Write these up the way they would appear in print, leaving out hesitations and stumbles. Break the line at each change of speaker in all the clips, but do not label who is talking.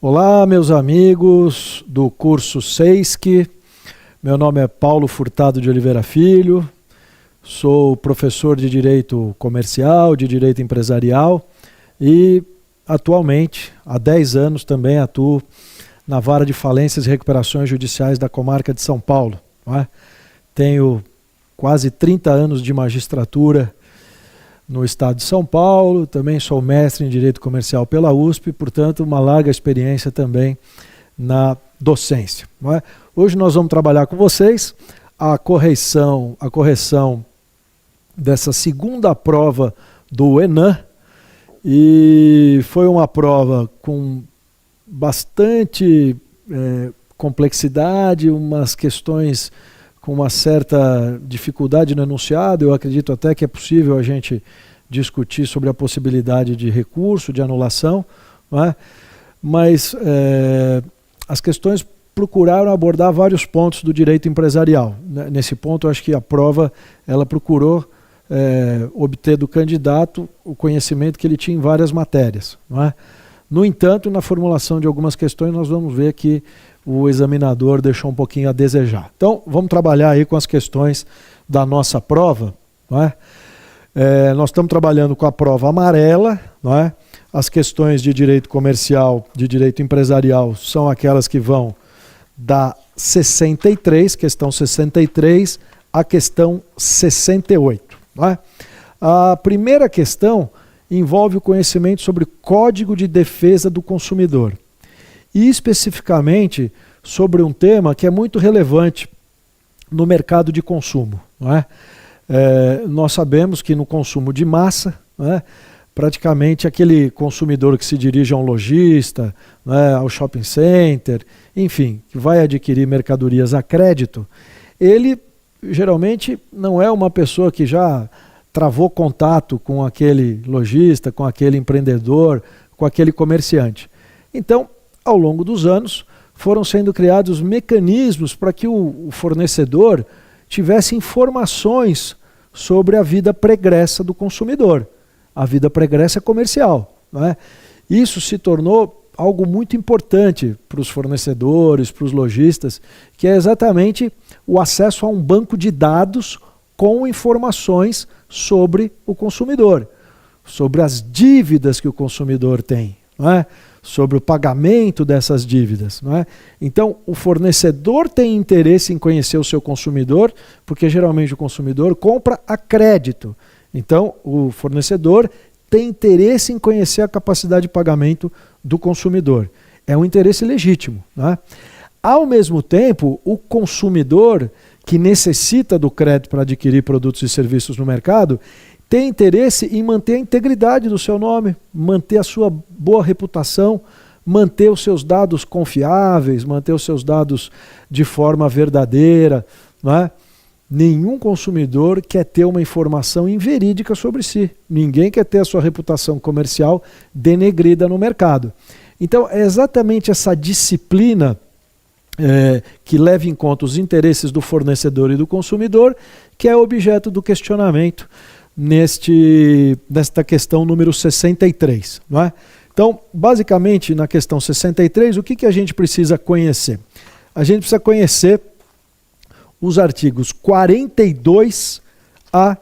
Olá, meus amigos do curso SEISC. Meu nome é Paulo Furtado de Oliveira Filho, sou professor de Direito Comercial, de Direito Empresarial e atualmente, há 10 anos, também atuo na Vara de Falências e Recuperações Judiciais da Comarca de São Paulo. Não é? Tenho quase 30 anos de magistratura no estado de São Paulo, também sou mestre em Direito Comercial pela USP, portanto uma larga experiência também na docência. Não é? Hoje nós vamos trabalhar com vocês a correção dessa segunda prova do ENAM, e foi uma prova com bastante complexidade, umas questões com uma certa dificuldade no enunciado. Eu acredito até que é possível a gente discutir sobre a possibilidade de recurso, de anulação, não é? Mas as questões procuraram abordar vários pontos do direito empresarial. Nesse ponto, eu acho que a prova ela procurou obter do candidato o conhecimento que ele tinha em várias matérias, não é? No entanto, na formulação de algumas questões, nós vamos ver que o examinador deixou um pouquinho a desejar. Então, vamos trabalhar aí com as questões da nossa prova. Não é? Nós estamos trabalhando com a prova amarela. Não é? As questões de direito comercial, de direito empresarial, são aquelas que vão da 63, questão 63, à questão 68. Não é? A primeira questão envolve o conhecimento sobre Código de Defesa do Consumidor. E especificamente sobre um tema que é muito relevante no mercado de consumo. Não é? Nós sabemos que no consumo de massa, não é? Praticamente aquele consumidor que se dirige a um lojista, não é? Ao shopping center, enfim, que vai adquirir mercadorias a crédito, ele geralmente não é uma pessoa que já travou contato com aquele lojista, com aquele empreendedor, com aquele comerciante. Então, ao longo dos anos, foram sendo criados mecanismos para que o fornecedor tivesse informações sobre a vida pregressa do consumidor, a vida pregressa comercial. Não é? Isso se tornou algo muito importante para os fornecedores, para os lojistas, que é exatamente o acesso a um banco de dados com informações sobre o consumidor, sobre as dívidas que o consumidor tem, não é? Sobre o pagamento dessas dívidas. Não é? Então, o fornecedor tem interesse em conhecer o seu consumidor, porque geralmente o consumidor compra a crédito. Então, o fornecedor tem interesse em conhecer a capacidade de pagamento do consumidor. É um interesse legítimo. Não é? Ao mesmo tempo, o consumidor que necessita do crédito para adquirir produtos e serviços no mercado tem interesse em manter a integridade do seu nome, manter a sua boa reputação, manter os seus dados confiáveis, manter os seus dados de forma verdadeira. Não é? Nenhum consumidor quer ter uma informação inverídica sobre si. Ninguém quer ter a sua reputação comercial denegrida no mercado. Então, é exatamente essa disciplina que leva em conta os interesses do fornecedor e do consumidor, que é objeto do questionamento nesta questão número 63. Não é? Então, basicamente, na questão 63, o que a gente precisa conhecer? A gente precisa conhecer os artigos 42 a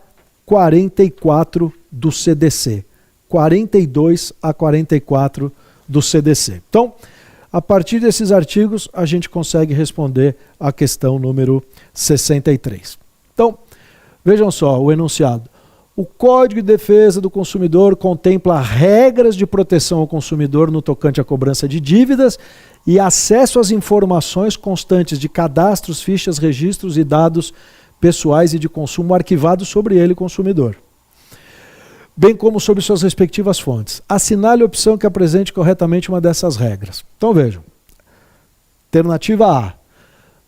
44 do CDC. 42 a 44 do CDC. Então, a partir desses artigos, a gente consegue responder a questão número 63. Então, vejam só o enunciado. O Código de Defesa do Consumidor contempla regras de proteção ao consumidor no tocante à cobrança de dívidas e acesso às informações constantes de cadastros, fichas, registros e dados pessoais e de consumo arquivados sobre ele, consumidor, bem como sobre suas respectivas fontes. Assinale a opção que apresente corretamente uma dessas regras. Então vejam. Alternativa A.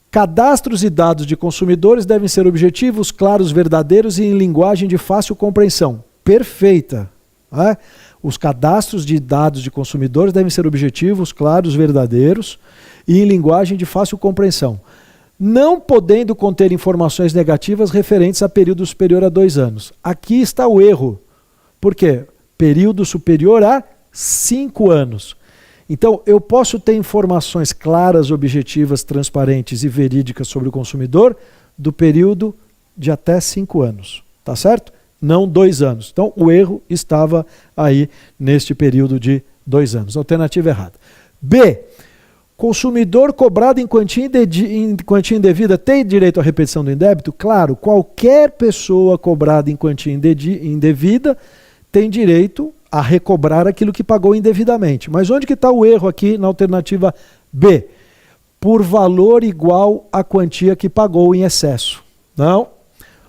Cadastros e dados de consumidores devem ser objetivos, claros, verdadeiros e em linguagem de fácil compreensão. Perfeita. Né? Os cadastros de dados de consumidores devem ser objetivos, claros, verdadeiros e em linguagem de fácil compreensão, não podendo conter informações negativas referentes a período superior a 2 anos. Aqui está o erro. Por quê? Período superior a 5 anos. Então, eu posso ter informações claras, objetivas, transparentes e verídicas sobre o consumidor do período de até 5 anos, tá certo? Não 2 anos. Então, o erro estava aí neste período de 2 anos. Alternativa errada. B. Consumidor cobrado em quantia indevida tem direito à repetição do indébito? Claro, qualquer pessoa cobrada em quantia indevida tem direito a recobrar aquilo que pagou indevidamente. Mas onde que está o erro aqui na alternativa B? Por valor igual à quantia que pagou em excesso. Não.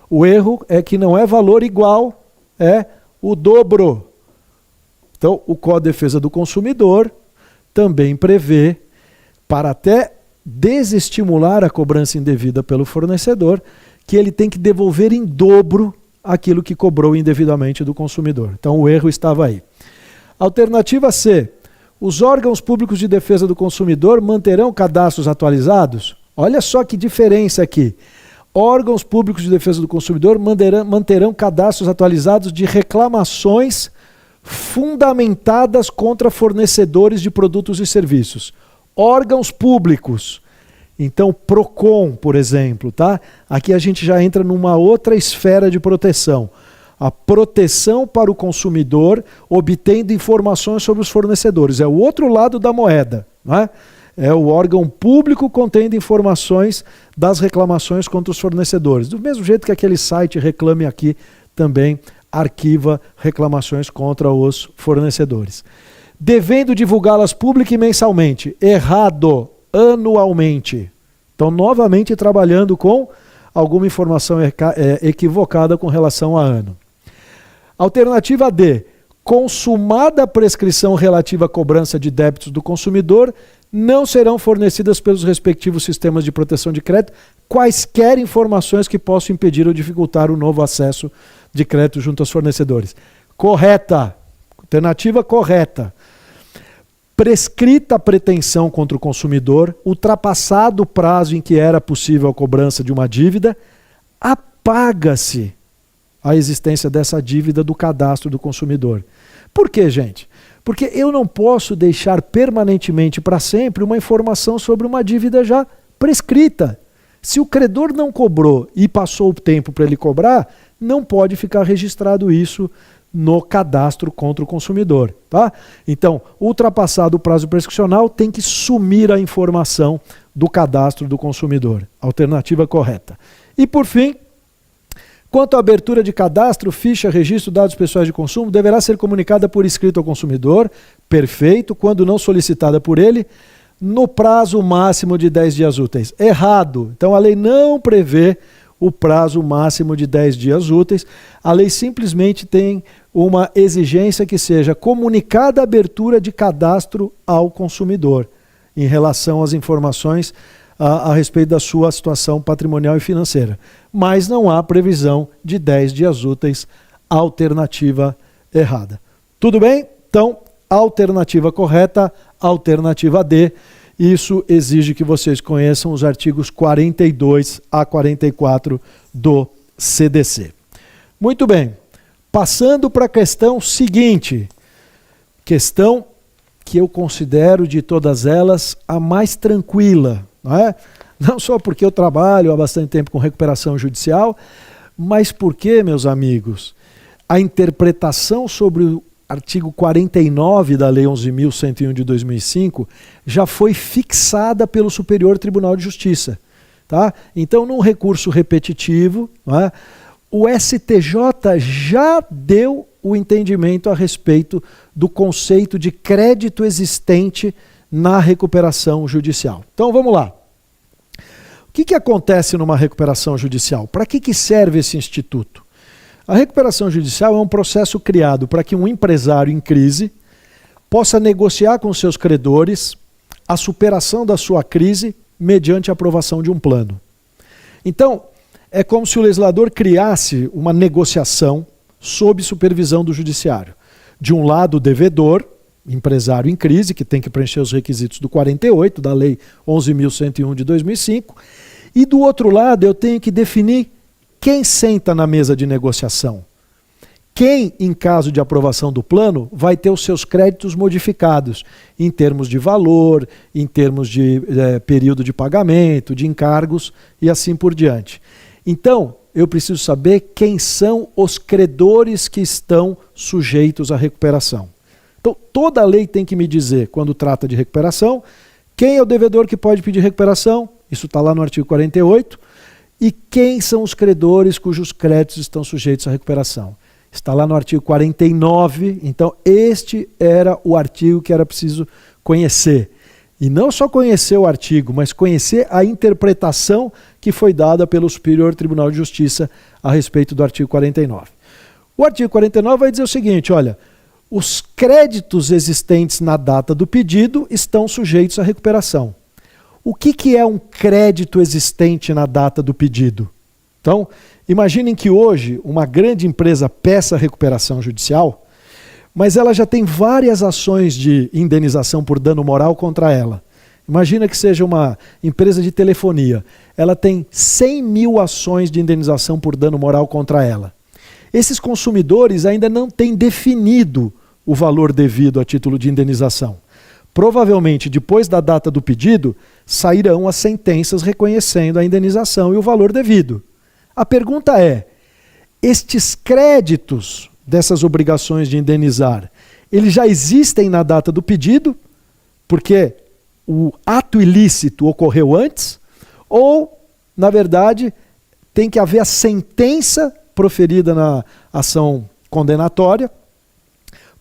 O erro é que não é valor igual, é o dobro. Então, o Código de Defesa do Consumidor também prevê, para até desestimular a cobrança indevida pelo fornecedor, que ele tem que devolver em dobro aquilo que cobrou indevidamente do consumidor. Então o erro estava aí. Alternativa C. Os órgãos públicos de defesa do consumidor manterão cadastros atualizados? Olha só que diferença aqui. Órgãos públicos de defesa do consumidor manterão cadastros atualizados de reclamações fundamentadas contra fornecedores de produtos e serviços. Órgãos públicos. Então, PROCON, por exemplo, tá? Aqui a gente já entra numa outra esfera de proteção. A proteção para o consumidor, obtendo informações sobre os fornecedores. É o outro lado da moeda, né? É o órgão público contendo informações das reclamações contra os fornecedores. Do mesmo jeito que aquele site Reclame Aqui também arquiva reclamações contra os fornecedores. Devendo divulgá-las pública e mensalmente. Errado. Anualmente. Então, novamente trabalhando com alguma informação equivocada com relação a ano. Alternativa D. Consumada a prescrição relativa à cobrança de débitos do consumidor, não serão fornecidas pelos respectivos sistemas de proteção de crédito quaisquer informações que possam impedir ou dificultar o novo acesso de crédito junto aos fornecedores. Correta. Alternativa correta. Prescrita a pretensão contra o consumidor, ultrapassado o prazo em que era possível a cobrança de uma dívida, apaga-se a existência dessa dívida do cadastro do consumidor. Por quê, gente? Porque eu não posso deixar permanentemente para sempre uma informação sobre uma dívida já prescrita. Se o credor não cobrou e passou o tempo para ele cobrar, não pode ficar registrado isso no cadastro contra o consumidor, tá? Então, ultrapassado o prazo prescricional, tem que sumir a informação do cadastro do consumidor. Alternativa correta. E por fim, quanto à abertura de cadastro, ficha, registro, dados pessoais de consumo, deverá ser comunicada por escrito ao consumidor, perfeito, quando não solicitada por ele, no prazo máximo de 10 dias úteis. Errado. Então, a lei não prevê o prazo máximo de 10 dias úteis. A lei simplesmente tem uma exigência que seja comunicada a abertura de cadastro ao consumidor em relação às informações a respeito da sua situação patrimonial e financeira. Mas não há previsão de 10 dias úteis, alternativa errada. Tudo bem? Então, alternativa correta, alternativa D. Isso exige que vocês conheçam os artigos 42 a 44 do CDC. Muito bem. Passando para a questão seguinte, questão que eu considero de todas elas a mais tranquila, não é? Não só porque eu trabalho há bastante tempo com recuperação judicial, mas porque, meus amigos, a interpretação sobre o artigo 49 da Lei 11.101 de 2005 já foi fixada pelo Superior Tribunal de Justiça, tá? Então, num recurso repetitivo, não é? O STJ já deu o entendimento a respeito do conceito de crédito existente na recuperação judicial. Então vamos lá. O que acontece numa recuperação judicial? Para que serve esse instituto? A recuperação judicial é um processo criado para que um empresário em crise possa negociar com seus credores a superação da sua crise mediante a aprovação de um plano. Então, é como se o legislador criasse uma negociação sob supervisão do judiciário. De um lado, o devedor, empresário em crise, que tem que preencher os requisitos do 48, da Lei 11.101 de 2005, e do outro lado, eu tenho que definir quem senta na mesa de negociação, Quem, em caso de aprovação do plano, vai ter os seus créditos modificados em termos de valor, em termos de período de pagamento, de encargos e assim por diante. Então, eu preciso saber quem são os credores que estão sujeitos à recuperação. Então, toda lei tem que me dizer, quando trata de recuperação, quem é o devedor que pode pedir recuperação, isso está lá no artigo 48, e quem são os credores cujos créditos estão sujeitos à recuperação. Está lá no artigo 49, então este era o artigo que era preciso conhecer. E não só conhecer o artigo, mas conhecer a interpretação que foi dada pelo Superior Tribunal de Justiça a respeito do artigo 49. O artigo 49 vai dizer o seguinte, olha, os créditos existentes na data do pedido estão sujeitos à recuperação. O que é um crédito existente na data do pedido? Então, imaginem que hoje uma grande empresa peça recuperação judicial, mas ela já tem várias ações de indenização por dano moral contra ela. Imagina que seja uma empresa de telefonia. Ela tem 100 mil ações de indenização por dano moral contra ela. Esses consumidores ainda não têm definido o valor devido a título de indenização. Provavelmente, depois da data do pedido, sairão as sentenças reconhecendo a indenização e o valor devido. A pergunta é, estes créditos dessas obrigações de indenizar, eles já existem na data do pedido, porque o ato ilícito ocorreu antes, ou, na verdade, tem que haver a sentença proferida na ação condenatória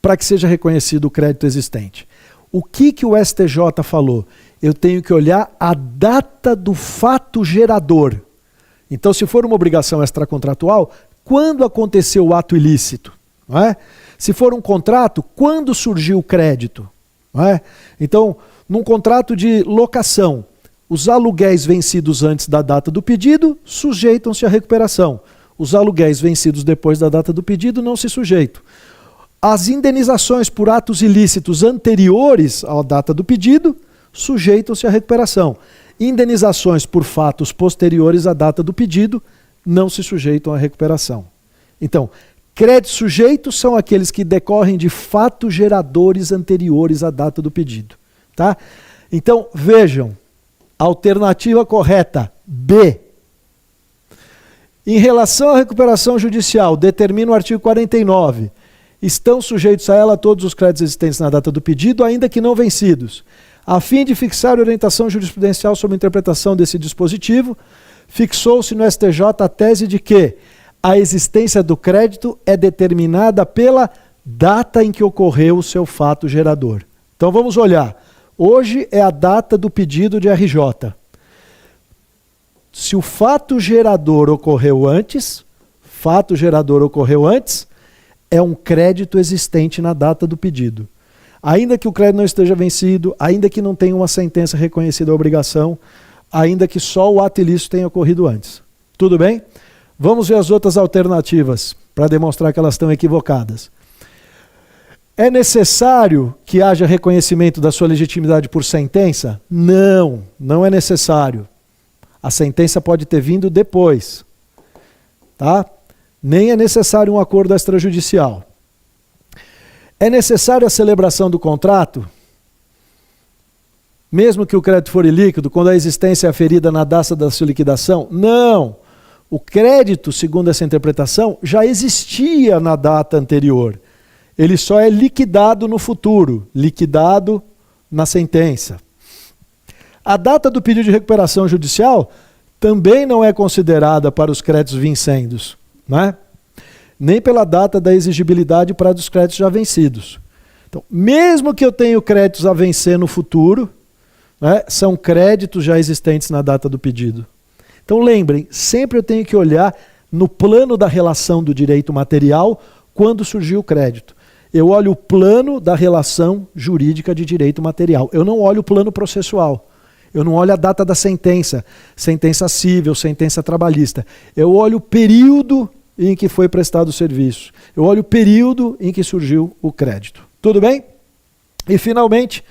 para que seja reconhecido o crédito existente. O que o STJ falou? Eu tenho que olhar a data do fato gerador. Então, se for uma obrigação extracontratual, quando aconteceu o ato ilícito? Não é? Se for um contrato, quando surgiu o crédito? Não é? Então, num contrato de locação, os aluguéis vencidos antes da data do pedido sujeitam-se à recuperação. Os aluguéis vencidos depois da data do pedido não se sujeitam. As indenizações por atos ilícitos anteriores à data do pedido sujeitam-se à recuperação. Indenizações por fatos posteriores à data do pedido não se sujeitam à recuperação. Então, créditos sujeitos são aqueles que decorrem de fatos geradores anteriores à data do pedido. Tá? Então, vejam, alternativa correta, B. Em relação à recuperação judicial, determina o artigo 49, estão sujeitos a ela todos os créditos existentes na data do pedido, ainda que não vencidos. A fim de fixar orientação jurisprudencial sobre a interpretação desse dispositivo, fixou-se no STJ a tese de que a existência do crédito é determinada pela data em que ocorreu o seu fato gerador. Então vamos olhar. Hoje é a data do pedido de RJ. Se o fato gerador ocorreu antes, é um crédito existente na data do pedido. Ainda que o crédito não esteja vencido, ainda que não tenha uma sentença reconhecida a obrigação, ainda que só o ato ilícito tenha ocorrido antes. Tudo bem? Vamos ver as outras alternativas para demonstrar que elas estão equivocadas. É necessário que haja reconhecimento da sua legitimidade por sentença? Não, não é necessário. A sentença pode ter vindo depois. Tá? Nem é necessário um acordo extrajudicial. É necessária a celebração do contrato? Mesmo que o crédito for ilíquido, quando a existência é aferida na data da sua liquidação? Não. O crédito, segundo essa interpretação, já existia na data anterior. Ele só é liquidado no futuro, liquidado na sentença. A data do pedido de recuperação judicial também não é considerada para os créditos vincendos, né? Nem pela data da exigibilidade para os créditos já vencidos. Então, mesmo que eu tenha créditos a vencer no futuro, né, são créditos já existentes na data do pedido. Então lembrem, sempre eu tenho que olhar no plano da relação do direito material quando surgiu o crédito. Eu olho o plano da relação jurídica de direito material. Eu não olho o plano processual. Eu não olho a data da sentença, sentença civil, sentença trabalhista. Eu olho o período em que foi prestado o serviço. Eu olho o período em que surgiu o crédito. Tudo bem? E finalmente,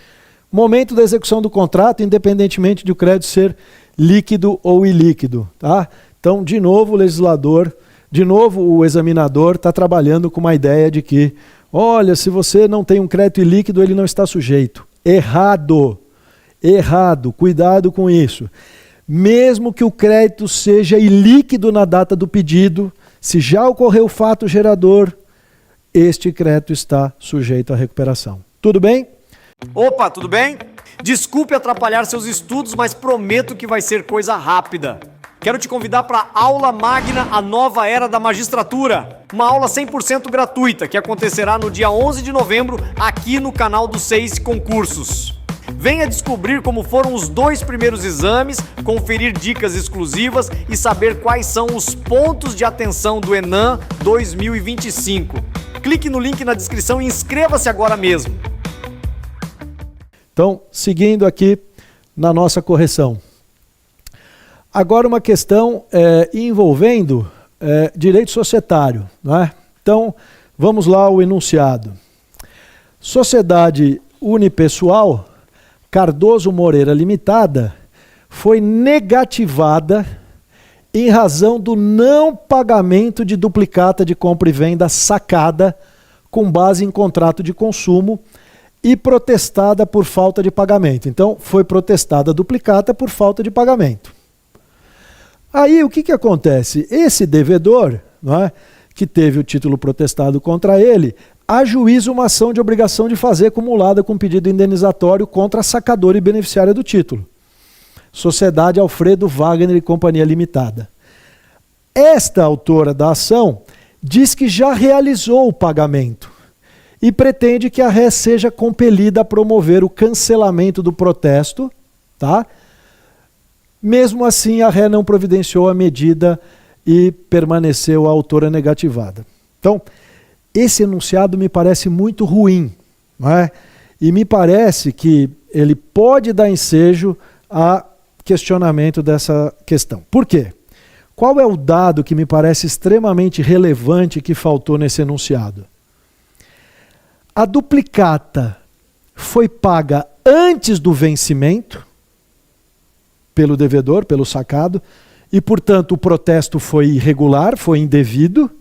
momento da execução do contrato, independentemente de o crédito ser líquido ou ilíquido. Tá? Então, de novo, o legislador De novo, o examinador está trabalhando com uma ideia de que, olha, se você não tem um crédito ilíquido, ele não está sujeito. Errado. Errado. Cuidado com isso. Mesmo que o crédito seja ilíquido na data do pedido, se já ocorreu o fato gerador, este crédito está sujeito à recuperação. Tudo bem?
Opa, tudo bem? Desculpe atrapalhar seus estudos, mas prometo que vai ser coisa rápida. Quero te convidar para a Aula Magna, a nova era da magistratura. Uma aula 100% gratuita que acontecerá no dia 11 de novembro aqui no canal do Seis Concursos. Venha descobrir como foram os 2 primeiros exames, conferir dicas exclusivas e saber quais são os pontos de atenção do ENAM 2025. Clique no link na descrição e inscreva-se agora mesmo.
Então, seguindo aqui na nossa correção. Agora uma questão envolvendo direito societário, não é? Então, vamos lá ao enunciado. Sociedade unipessoal Cardoso Moreira Limitada foi negativada em razão do não pagamento de duplicata de compra e venda sacada com base em contrato de consumo e protestada por falta de pagamento. Então, foi protestada a duplicata por falta de pagamento. Aí, o que acontece? Esse devedor, não é, que teve o título protestado contra ele, ajuiza uma ação de obrigação de fazer acumulada com pedido indenizatório contra a sacadora e beneficiária do título. Sociedade Alfredo Wagner e Companhia Limitada. Esta autora da ação diz que já realizou o pagamento e pretende que a ré seja compelida a promover o cancelamento do protesto, tá? Mesmo assim, a ré não providenciou a medida e permaneceu a autora negativada. Então, esse enunciado me parece muito ruim, não é? E me parece que ele pode dar ensejo a questionamento dessa questão. Por quê? Qual é o dado que me parece extremamente relevante que faltou nesse enunciado? A duplicata foi paga antes do vencimento pelo devedor, pelo sacado, e, portanto, o protesto foi irregular, foi indevido.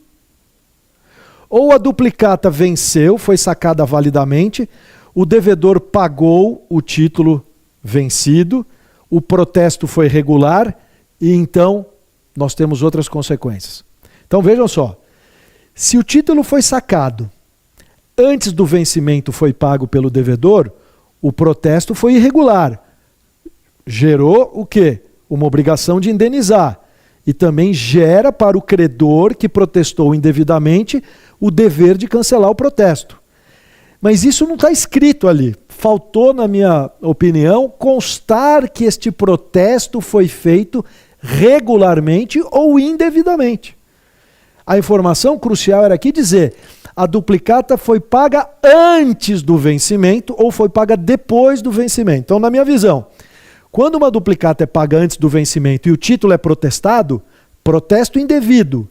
Ou a duplicata venceu, foi sacada validamente, o devedor pagou o título vencido, o protesto foi regular e então nós temos outras consequências. Então vejam só, se o título foi sacado antes do vencimento foi pago pelo devedor, o protesto foi irregular. Gerou o quê? Uma obrigação de indenizar. E também gera para o credor que protestou indevidamente o dever de cancelar o protesto. Mas isso não está escrito ali. Faltou, na minha opinião, constar que este protesto foi feito regularmente ou indevidamente. A informação crucial era aqui dizer: a duplicata foi paga antes do vencimento ou foi paga depois do vencimento. Então, na minha visão, quando uma duplicata é paga antes do vencimento e o título é protestado, protesto indevido,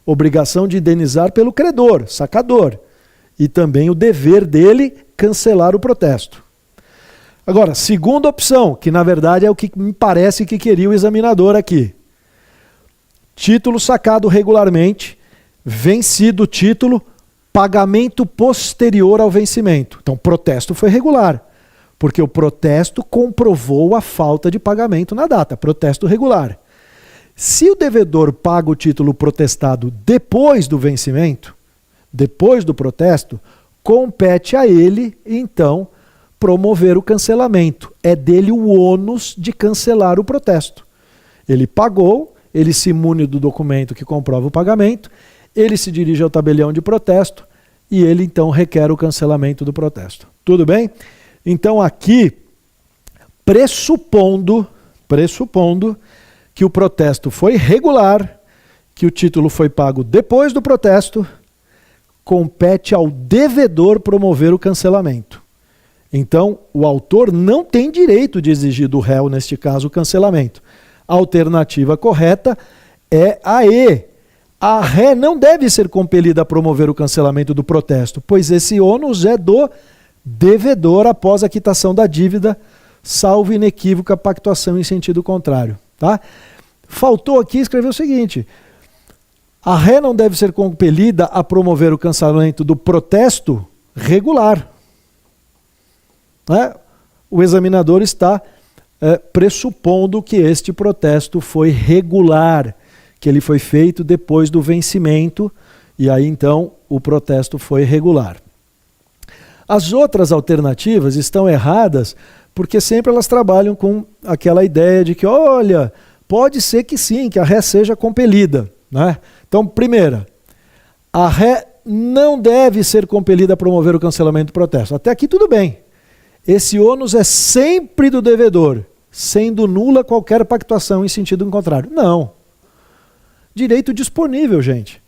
obrigação de indenizar pelo credor, sacador, e também o dever dele cancelar o protesto. Agora, segunda opção, que na verdade é o que me parece que queria o examinador aqui. Título sacado regularmente, vencido o título, pagamento posterior ao vencimento. Então, protesto foi regular, porque o protesto comprovou a falta de pagamento na data, protesto regular. Se o devedor paga o título protestado depois do vencimento, depois do protesto, compete a ele, então, promover o cancelamento. É dele o ônus de cancelar o protesto. Ele pagou, ele se imune do documento que comprova o pagamento, ele se dirige ao tabelião de protesto e ele, então, requer o cancelamento do protesto. Tudo bem? Então, aqui, pressupondo que o protesto foi regular, que o título foi pago depois do protesto, compete ao devedor promover o cancelamento. Então, o autor não tem direito de exigir do réu, neste caso, o cancelamento. A alternativa correta é a E. A ré não deve ser compelida a promover o cancelamento do protesto, pois esse ônus é do devedor após a quitação da dívida, salvo inequívoca pactuação em sentido contrário. Tá? Faltou aqui escrever o seguinte: A ré não deve ser compelida a promover o cancelamento do protesto regular. O examinador está pressupondo que este protesto foi regular, que ele foi feito depois do vencimento, e aí então o protesto foi regular. As outras alternativas estão erradas porque sempre elas trabalham com aquela ideia de que, olha, pode ser que sim, que a ré seja compelida. Né? Então, primeira, a ré não deve ser compelida a promover o cancelamento do protesto. Até aqui tudo bem. Esse ônus é sempre do devedor, sendo nula qualquer pactuação em sentido contrário. Não. Direito disponível, gente.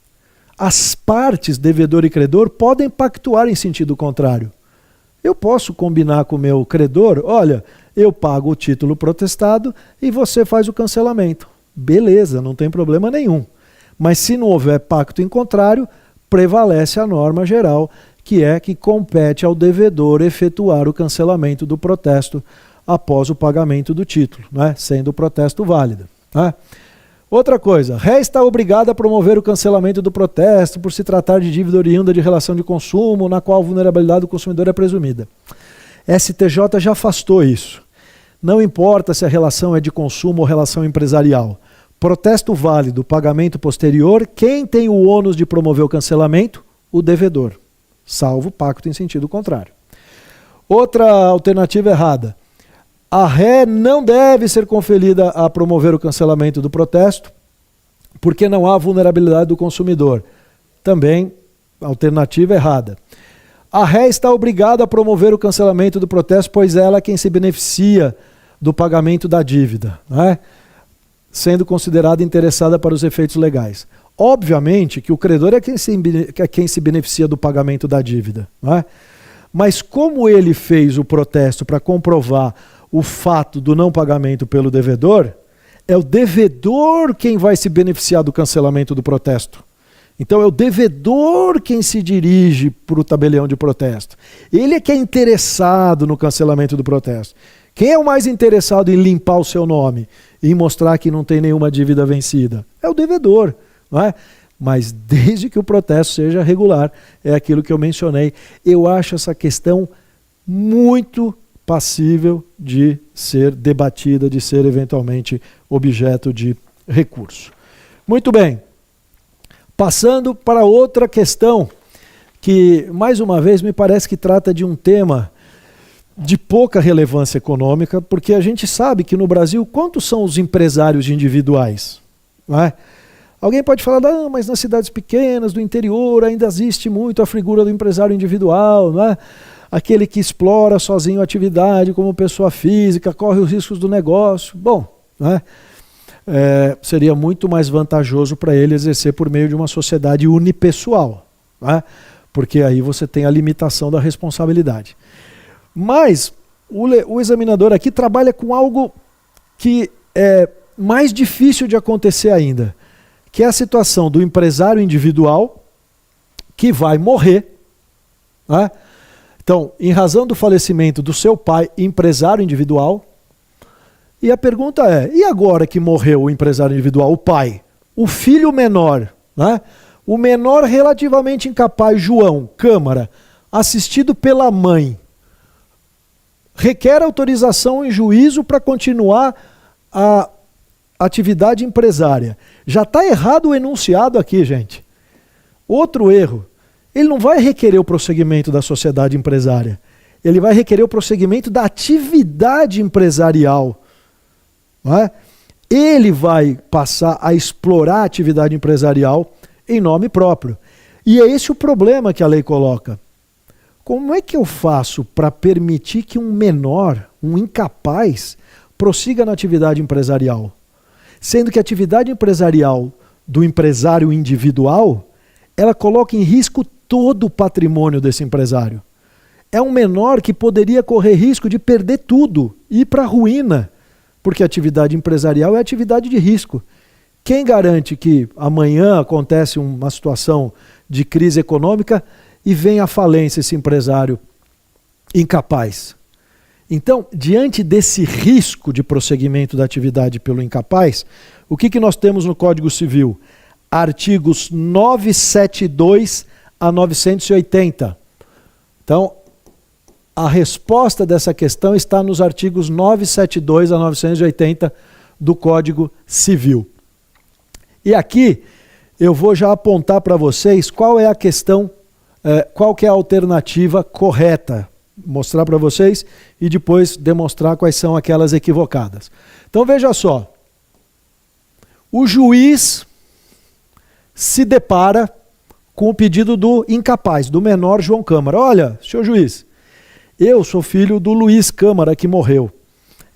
As partes, devedor e credor, podem pactuar em sentido contrário. Eu posso combinar com o meu credor, olha, eu pago o título protestado e você faz o cancelamento. Beleza, não tem problema nenhum. Mas se não houver pacto em contrário, prevalece a norma geral, que é que compete ao devedor efetuar o cancelamento do protesto após o pagamento do título, né? Sendo o protesto válido. Né? Outra coisa, ré está obrigada a promover o cancelamento do protesto por se tratar de dívida oriunda de relação de consumo, na qual a vulnerabilidade do consumidor é presumida. STJ já afastou isso. Não importa se a relação é de consumo ou relação empresarial. Protesto válido, pagamento posterior, quem tem o ônus de promover o cancelamento? O devedor, salvo pacto em sentido contrário. Outra alternativa errada. A ré não deve ser conferida a promover o cancelamento do protesto, porque não há vulnerabilidade do consumidor. Também, alternativa errada. A ré está obrigada a promover o cancelamento do protesto, pois ela é quem se beneficia do pagamento da dívida, né? Sendo considerada interessada para os efeitos legais. Obviamente que o credor é quem se beneficia do pagamento da dívida, né? Mas como ele fez o protesto para comprovar o fato do não pagamento pelo devedor, é o devedor quem vai se beneficiar do cancelamento do protesto. Então é o devedor quem se dirige para o tabelião de protesto. Ele é que é interessado no cancelamento do protesto. Quem é o mais interessado em limpar o seu nome e mostrar que não tem nenhuma dívida vencida? É o devedor, não é? Mas desde que o protesto seja regular, é aquilo que eu mencionei. Eu acho essa questão muito passível de ser debatida, de ser eventualmente objeto de recurso. Muito bem. Passando para outra questão, que mais uma vez me parece que trata de um tema de pouca relevância econômica, porque a gente sabe que no Brasil, quantos são os empresários individuais? Não é? Alguém pode falar, não, mas nas cidades pequenas, do interior, ainda existe muito a figura do empresário individual, não é? Aquele que explora sozinho a atividade como pessoa física, corre os riscos do negócio. Bom, né? Seria muito mais vantajoso para ele exercer por meio de uma sociedade unipessoal, né? Porque aí você tem a limitação da responsabilidade. Mas o examinador aqui trabalha com algo que é mais difícil de acontecer ainda, que é a situação do empresário individual que vai morrer, né? Então, em razão do falecimento do seu pai, empresário individual, e a pergunta é, e agora que morreu o empresário individual, o pai, o filho menor, né? O menor relativamente incapaz, João, Câmara, assistido pela mãe, requer autorização em juízo para continuar a atividade empresária. Já está errado o enunciado aqui, gente. Outro erro. Ele não vai requerer o prosseguimento da sociedade empresária. Ele vai requerer o prosseguimento da atividade empresarial. Não é? Ele vai passar a explorar a atividade empresarial em nome próprio. E é esse o problema que a lei coloca. Como é que eu faço para permitir que um menor, um incapaz, prossiga na atividade empresarial? Sendo que a atividade empresarial do empresário individual, ela coloca em risco todo o patrimônio desse empresário. É um menor que poderia correr risco de perder tudo, ir para a ruína, porque a atividade empresarial é atividade de risco. Quem garante que amanhã acontece uma situação de crise econômica e vem à falência esse empresário incapaz? Então, diante desse risco de prosseguimento da atividade pelo incapaz, o que nós temos no Código Civil? artigos 972 a 980. Então, a resposta dessa questão está nos artigos 972 a 980 do Código Civil. E aqui eu vou já apontar para vocês qual é a questão, qual que é a alternativa correta. Mostrar para vocês e depois demonstrar quais são aquelas equivocadas. Então veja só. O juiz se depara com o pedido do incapaz, do menor João Câmara. Olha, senhor juiz, eu sou filho do Luiz Câmara que morreu.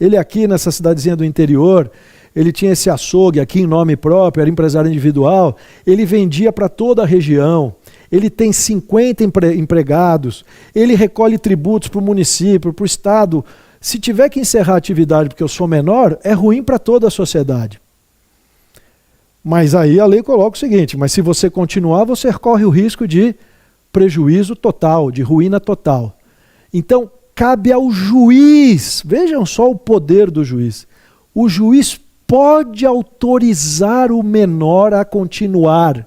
Ele aqui nessa cidadezinha do interior, ele tinha esse açougue aqui em nome próprio, era empresário individual, ele vendia para toda a região, ele tem 50 empregados, ele recolhe tributos para o município, para o estado. Se tiver que encerrar a atividade porque eu sou menor, é ruim para toda a sociedade. Mas aí a lei coloca o seguinte, mas se você continuar, você corre o risco de prejuízo total, de ruína total. Então, cabe ao juiz, vejam só o poder do juiz, o juiz pode autorizar o menor a continuar.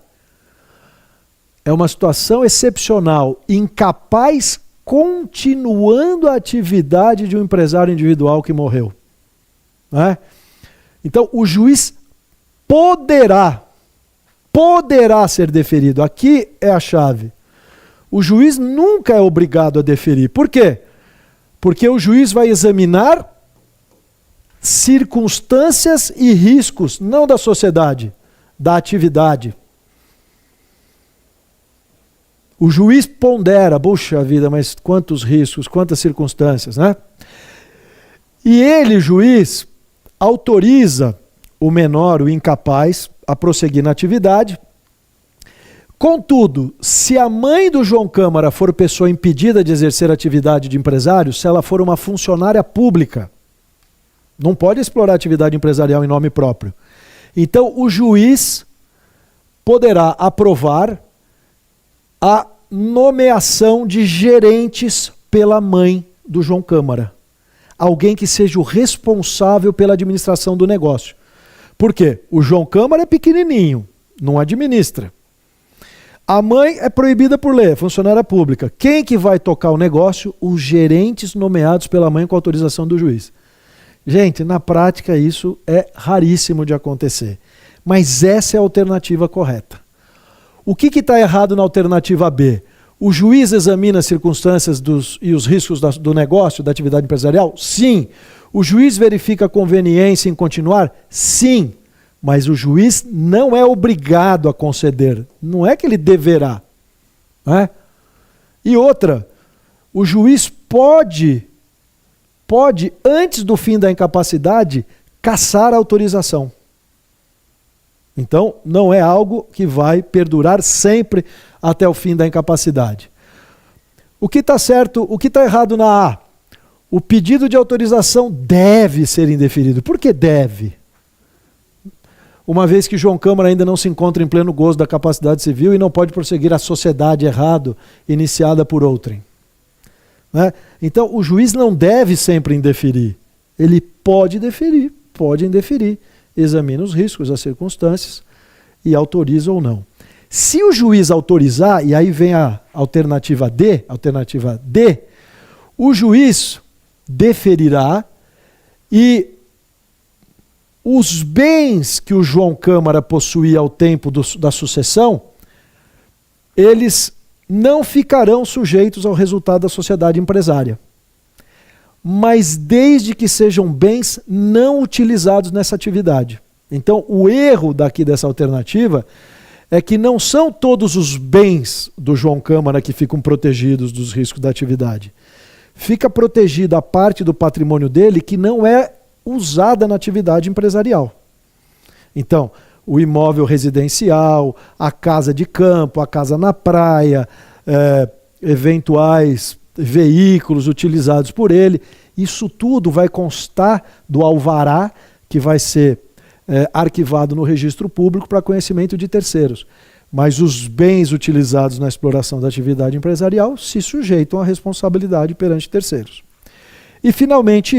É uma situação excepcional, incapaz continuando a atividade de um empresário individual que morreu. Né? Então, o juiz poderá ser deferido. Aqui é a chave. O juiz nunca é obrigado a deferir. Por quê? Porque o juiz vai examinar circunstâncias e riscos, não da sociedade, da atividade. O juiz pondera, puxa vida, mas quantos riscos, quantas circunstâncias, né? E ele, juiz, autoriza o menor, o incapaz, a prosseguir na atividade. Contudo, se a mãe do João Câmara for pessoa impedida de exercer atividade de empresário, se ela for uma funcionária pública, não pode explorar atividade empresarial em nome próprio. Então, o juiz poderá aprovar a nomeação de gerentes pela mãe do João Câmara. Alguém que seja o responsável pela administração do negócio. Por quê? O João Câmara é pequenininho, não administra. A mãe é proibida por lei, é funcionária pública. Quem que vai tocar o negócio? Os gerentes nomeados pela mãe com autorização do juiz. Gente, na prática isso é raríssimo de acontecer. Mas essa é a alternativa correta. O que está errado na alternativa B? O juiz examina as circunstâncias e os riscos do negócio, da atividade empresarial? Sim. O juiz verifica a conveniência em continuar? Sim. Mas o juiz não é obrigado a conceder. Não é que ele deverá. Né? E outra, o juiz pode, antes do fim da incapacidade, cassar a autorização. Então, não é algo que vai perdurar sempre até o fim da incapacidade. O que está certo, o que está errado na A? O pedido de autorização deve ser indeferido. Por que deve? Uma vez que João Câmara ainda não se encontra em pleno gozo da capacidade civil e não pode prosseguir a sociedade errado iniciada por outrem. Né? Então, o juiz não deve sempre indeferir. Ele pode deferir, pode indeferir. Examina os riscos, as circunstâncias e autoriza ou não. Se o juiz autorizar, e aí vem a alternativa D, o juiz deferirá e os bens que o João Câmara possuía ao tempo da sucessão, eles não ficarão sujeitos ao resultado da sociedade empresária. Mas desde que sejam bens não utilizados nessa atividade. Então, o erro dessa alternativa é que não são todos os bens do João Câmara que ficam protegidos dos riscos da atividade. Fica protegida a parte do patrimônio dele que não é usada na atividade empresarial. Então, o imóvel residencial, a casa de campo, a casa na praia, eventuais veículos utilizados por ele, isso tudo vai constar do alvará que vai ser arquivado no registro público para conhecimento de terceiros. Mas os bens utilizados na exploração da atividade empresarial se sujeitam à responsabilidade perante terceiros. E finalmente,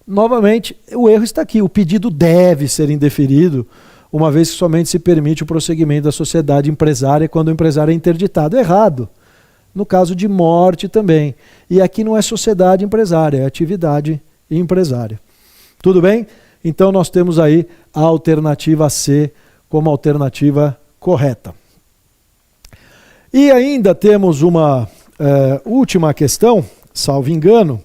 novamente, o erro está aqui. O pedido deve ser indeferido, uma vez que somente se permite o prosseguimento da sociedade empresária quando o empresário é interditado. Errado. No caso de morte também. E aqui não é sociedade empresária, é atividade empresária. Tudo bem? Então nós temos aí a alternativa C como alternativa correta. E ainda temos uma última questão, salvo engano,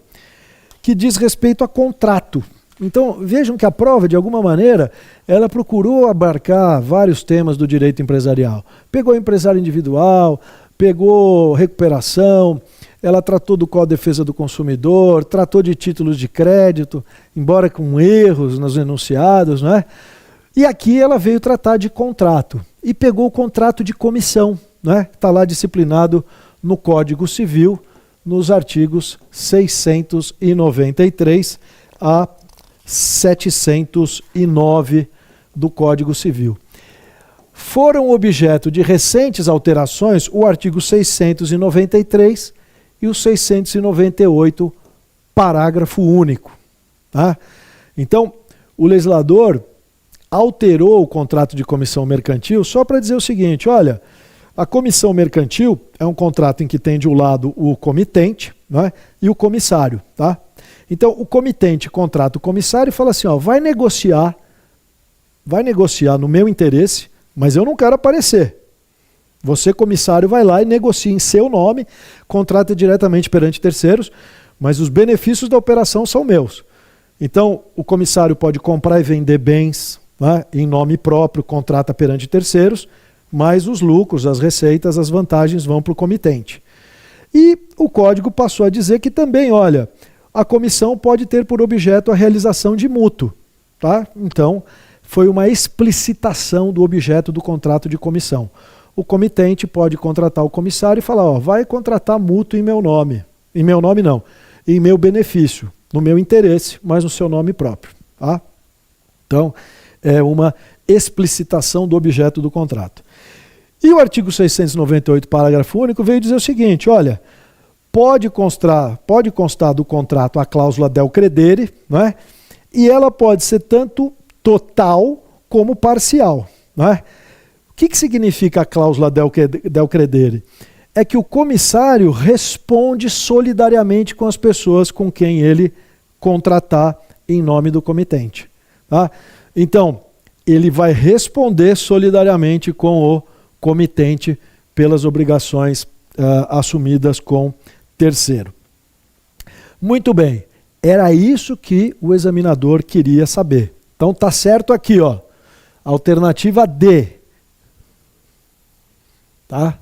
que diz respeito a contrato. Então vejam que a prova, de alguma maneira, ela procurou abarcar vários temas do direito empresarial. Pegou empresário individual, pegou recuperação, ela tratou do Código de Defesa do Consumidor, tratou de títulos de crédito, embora com erros nos enunciados, não é? E aqui ela veio tratar de contrato e pegou o contrato de comissão, né? Está lá disciplinado no Código Civil, nos artigos 693 a 709 do Código Civil. Foram objeto de recentes alterações o artigo 693 e o 698, parágrafo único. Tá? Então, o legislador alterou o contrato de comissão mercantil só para dizer o seguinte, olha, a comissão mercantil é um contrato em que tem de um lado o comitente, né, e o comissário. Tá? Então, o comitente contrata o comissário e fala assim, ó, vai negociar no meu interesse, mas eu não quero aparecer. Você, comissário, vai lá e negocia em seu nome, contrata diretamente perante terceiros, mas os benefícios da operação são meus. Então, o comissário pode comprar e vender bens, né, em nome próprio, contrata perante terceiros, mas os lucros, as receitas, as vantagens vão para o comitente. E o código passou a dizer que também, olha, a comissão pode ter por objeto a realização de mútuo. Tá? Então, foi uma explicitação do objeto do contrato de comissão. O comitente pode contratar o comissário e falar, ó, vai contratar mútuo em meu nome. Em meu nome não, em meu benefício, no meu interesse, mas no seu nome próprio. Tá? Então, é uma explicitação do objeto do contrato. E o artigo 698, parágrafo único, veio dizer o seguinte, olha, pode constar do contrato a cláusula del credere, não é? E ela pode ser tanto total como parcial. Não é? O que significa a cláusula del credere? É que o comissário responde solidariamente com as pessoas com quem ele contratar em nome do comitente. Tá? Então, ele vai responder solidariamente com o comitente pelas obrigações assumidas com terceiro. Muito bem, era isso que o examinador queria saber. Então tá certo aqui, ó. Alternativa D. Tá?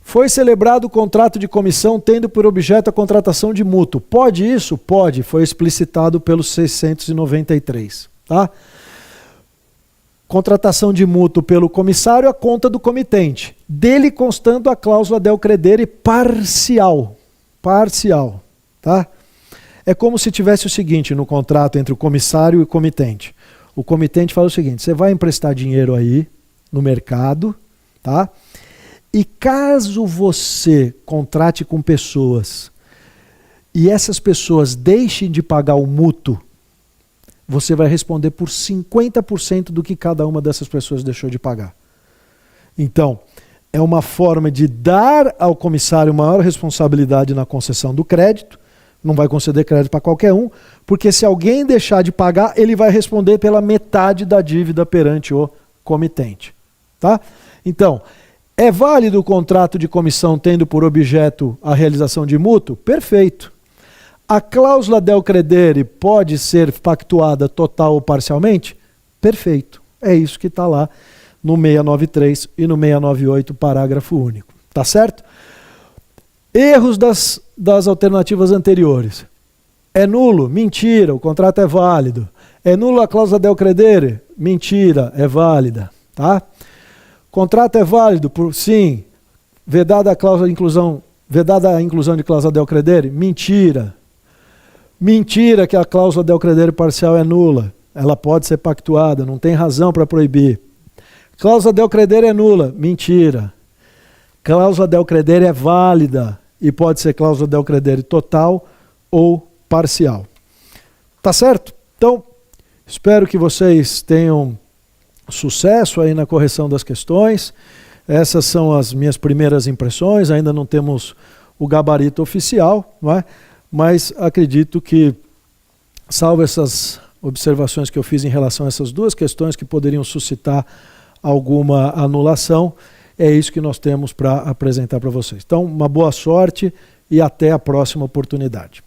Foi celebrado o contrato de comissão tendo por objeto a contratação de mútuo. Pode isso? Pode. Foi explicitado pelo 693. Tá? Contratação de mútuo pelo comissário à conta do comitente. Dele constando a cláusula del credere parcial. Parcial. Tá? É como se tivesse o seguinte no contrato entre o comissário e o comitente. O comitente fala o seguinte, você vai emprestar dinheiro aí no mercado, tá? E caso você contrate com pessoas e essas pessoas deixem de pagar o mútuo, você vai responder por 50% do que cada uma dessas pessoas deixou de pagar. Então, é uma forma de dar ao comissário maior responsabilidade na concessão do crédito, não vai conceder crédito para qualquer um, porque se alguém deixar de pagar, ele vai responder pela metade da dívida perante o comitente. Tá? Então, é válido o contrato de comissão tendo por objeto a realização de mútuo? Perfeito. A cláusula del credere pode ser pactuada total ou parcialmente? Perfeito. É isso que está lá no 693 e no 698, parágrafo único. Tá certo? Erros das alternativas anteriores. É nulo? Mentira, o contrato é válido. É nulo a cláusula del credere? Mentira, é válida. Tá? Contrato é válido? Sim. Vedada a cláusula de inclusão, vedada a inclusão de cláusula del credere? Mentira. Mentira que a cláusula del credere parcial é nula. Ela pode ser pactuada, não tem razão para proibir. Cláusula del credere é nula. Mentira. Cláusula del credere é válida e pode ser cláusula del credere total ou parcial. Tá certo? Então, espero que vocês tenham sucesso aí na correção das questões. Essas são as minhas primeiras impressões, ainda não temos o gabarito oficial, não é? Mas acredito que, salvo essas observações que eu fiz em relação a essas duas questões que poderiam suscitar alguma anulação, é isso que nós temos para apresentar para vocês. Então, uma boa sorte e até a próxima oportunidade.